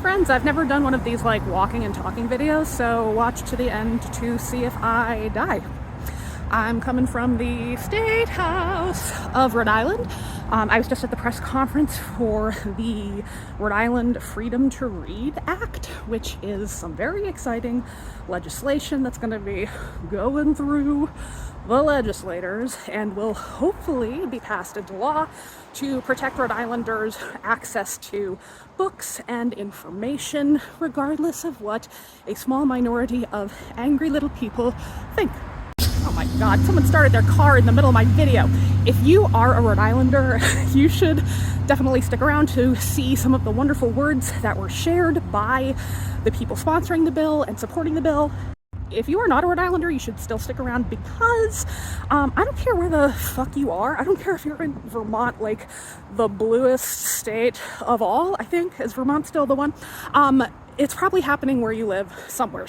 friends. I've never done one of these like walking and talking videos, so watch to the end to see if I die. I'm coming from the State House of Rhode Island. I was just at the press conference for the Rhode Island Freedom to Read Act, which is some very exciting legislation that's going to be going through the legislators and will hopefully be passed into law to protect Rhode Islanders' access to books and information, regardless of what a small minority of angry little people think. Oh my God, someone started their car in the middle of my video. If you are a Rhode Islander, you should definitely stick around to see some of the wonderful words that were shared by the people sponsoring the bill and supporting the bill. If you are not a Rhode Islander, you should still stick around because I don't care where the fuck you are. I don't care if you're in Vermont, like the bluest state of all, I think. Is Vermont still the one? It's probably happening where you live, somewhere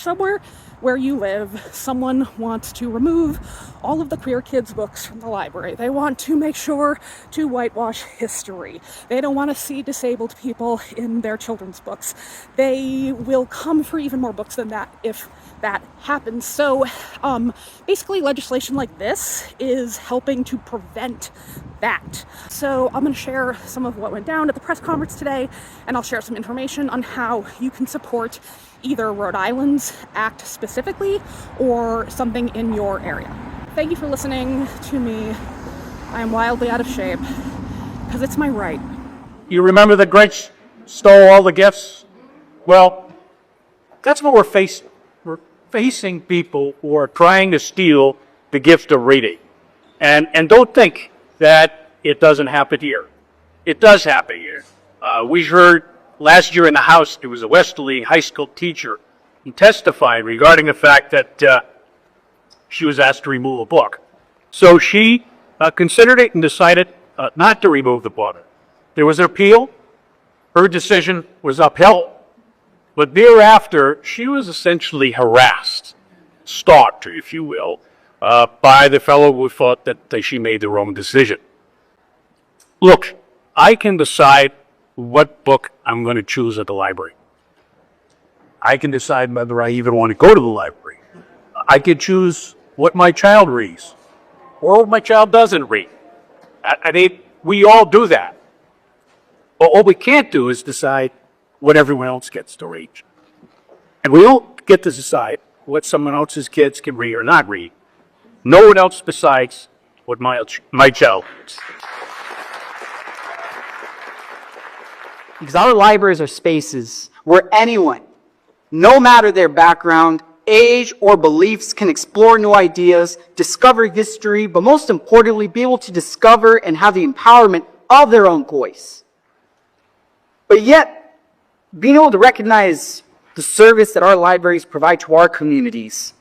where you live. Someone wants to remove all of the queer kids' books from the library. They want to make sure to whitewash history. They don't want to see disabled people in their children's books. They will come for even more books than that if that happens. So basically legislation like this is helping to prevent that. So I'm going to share some of what went down at the press conference today, and I'll share some information on how you can support either Rhode Island's act specifically or something in your area. Thank you for listening to me. I am wildly out of shape because it's my right. You remember the Grinch stole all the gifts? Well, that's what we're facing. We're facing people who are trying to steal the gift of reading. And don't think that it doesn't happen here. It does happen here. We heard last year in the House, there was a Westerly high school teacher who testified regarding the fact that she was asked to remove a book. So she considered it and decided not to remove the book. There was an appeal. Her decision was upheld. But thereafter, she was essentially harassed, stalked, if you will, by the fellow who thought that she made the wrong decision. Look, I can decide what book I'm going to choose at the library. I can decide whether I even want to go to the library. I can choose what my child reads or what my child doesn't read. I mean, we all do that. But what we can't do is decide what everyone else gets to read. And we don't get to decide what someone else's kids can read or not read. No one else besides what my child reads. Because our libraries are spaces where anyone, no matter their background, age, or beliefs, can explore new ideas, discover history, but most importantly, be able to discover and have the empowerment of their own voice. But yet, being able to recognize the service that our libraries provide to our communities,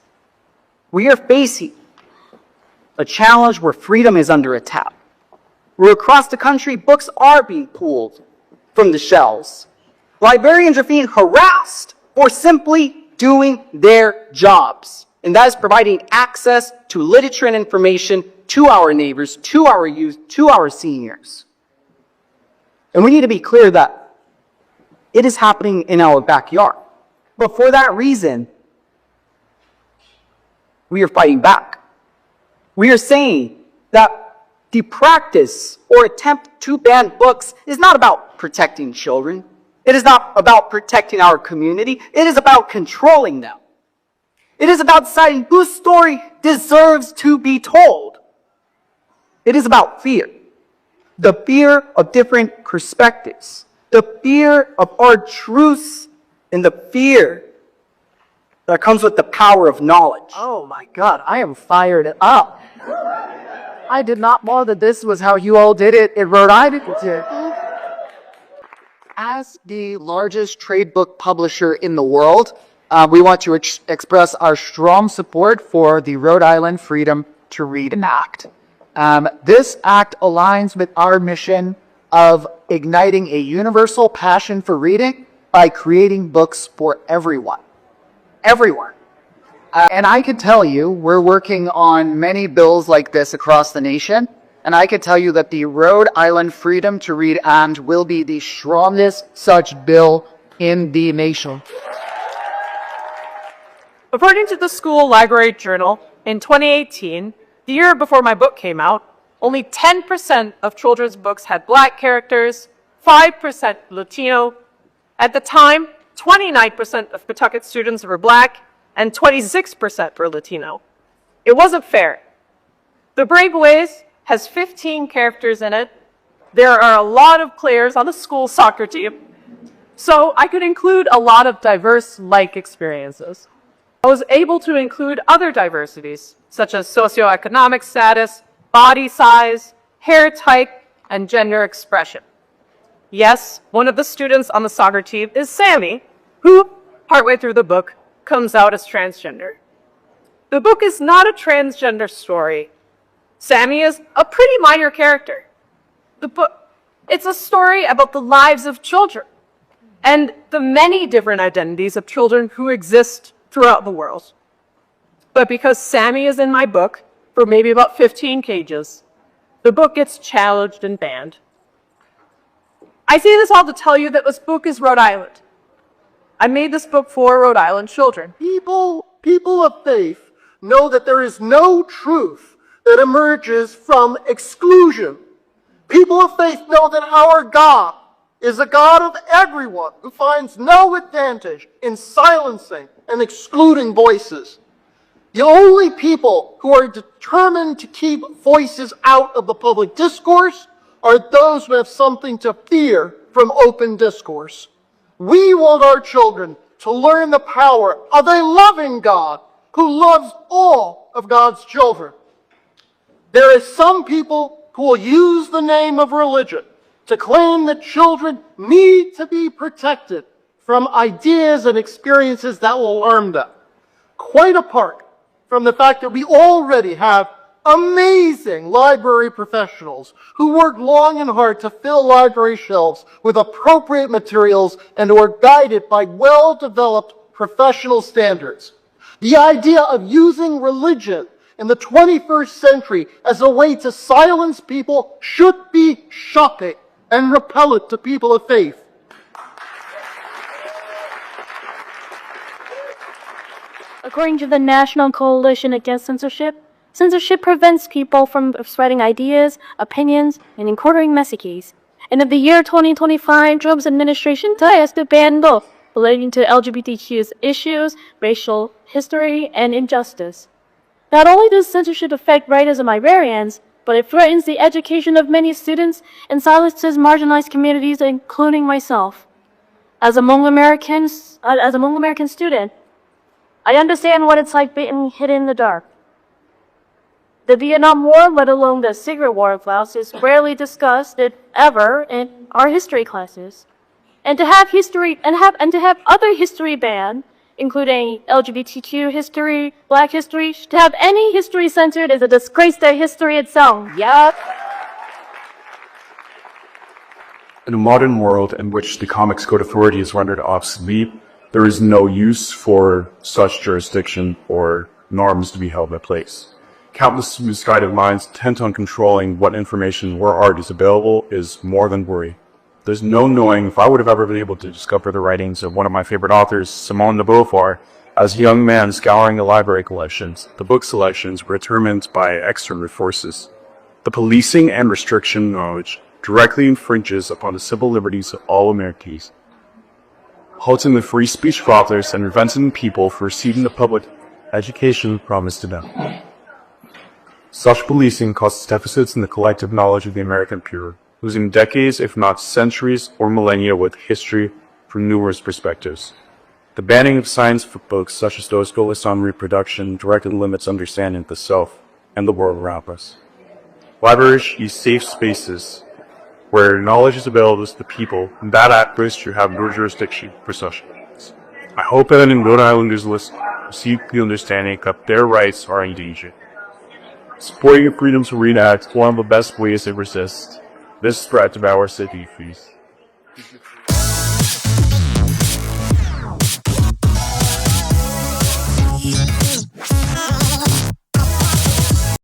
we are facing a challenge where freedom is under attack. Where across the country, books are being pulled from the shelves. Librarians are being harassed for simply doing their jobs. And that is providing access to literature and information to our neighbors, to our youth, to our seniors. And we need to be clear that it is happening in our backyard. But for that reason, we are fighting back. We are saying that the practice or attempt to ban books is not about protecting children. It is not about protecting our community. It is about controlling them. It is about deciding whose story deserves to be told. It is about fear. The fear of different perspectives. The fear of our truths and the fear that comes with the power of knowledge. Oh my God, I am fired up. I did not know that this was how you all did it in Rhode Island. As the largest trade book publisher in the world, we want to express our strong support for the Rhode Island Freedom to Read Act. This act aligns with our mission of igniting a universal passion for reading by creating books for everyone. Everyone. And I could tell you, we're working on many bills like this across the nation, and I could tell you that the Rhode Island Freedom to Read Act will be the strongest such bill in the nation. According to the school library journal, in 2018, the year before my book came out, only 10% of children's books had Black characters, 5% Latino. At the time, 29% of Pawtucket students were Black and 26% were Latino. It wasn't fair. The Brave Ways has 15 characters in it. There are a lot of players on the school soccer team, so I could include a lot of diverse like experiences. I was able to include other diversities, such as socioeconomic status, body size, hair type, and gender expression. Yes, one of the students on the soccer team is Sammy, who, partway through the book, comes out as transgender. The book is not a transgender story. Sammy is a pretty minor character. It's a story about the lives of children and the many different identities of children who exist throughout the world. But because Sammy is in my book for maybe about 15 pages, the book gets challenged and banned. I say this all to tell you that this book is Rhode Island. I made this book for Rhode Island children. People of faith know that there is no truth that emerges from exclusion. People of faith know that our God is a God of everyone who finds no advantage in silencing and excluding voices. The only people who are determined to keep voices out of the public discourse are those who have something to fear from open discourse. We want our children to learn the power of a loving God who loves all of God's children. There is some people who will use the name of religion to claim that children need to be protected from ideas and experiences that will harm them. Quite apart from the fact that we already have amazing library professionals who work long and hard to fill library shelves with appropriate materials and who are guided by well-developed professional standards. The idea of using religion in the 21st century as a way to silence people should be shocking and repellent to people of faith. According to the National Coalition Against Censorship, censorship prevents people from spreading ideas, opinions, and incorporating messages. And in the year 2025, Trump's administration tries to ban laws relating to LGBTQ issues, racial history, and injustice. Not only does censorship affect writers and librarians, but it threatens the education of many students and silences marginalized communities, including myself. As a Hmong American student, I understand what it's like being hidden in the dark. The Vietnam War, let alone the Secret War of Laos, is rarely discussed, if ever, in our history classes. And to have other history banned, including LGBTQ history, Black history, to have any history censored is a disgrace to history itself. Yup. In a modern world in which the Comics Code Authority is rendered obsolete, there is no use for such jurisdiction or norms to be held in place. Countless misguided minds intent on controlling what information or art is available is more than worry. There's no knowing if I would have ever been able to discover the writings of one of my favorite authors, Simone de Beauvoir, as a young man scouring the library collections. The book selections were determined by external forces. The policing and restriction of knowledge directly infringes upon the civil liberties of all Americans, halting the free speech of authors and preventing people from receiving the public education promised to them. Such policing causes deficits in the collective knowledge of the American people, losing decades, if not centuries or millennia, with history from numerous perspectives. The banning of science books, such as those focused on reproduction, directly limits understanding of the self and the world around us. Libraries should be safe spaces where knowledge is available to the people, and bad actors should have no jurisdiction for such things. I hope that in Rhode Islanders receive the understanding that their rights are in danger. Supporting the Freedom to Read Act is one of the best ways to resist this threat to our city, please.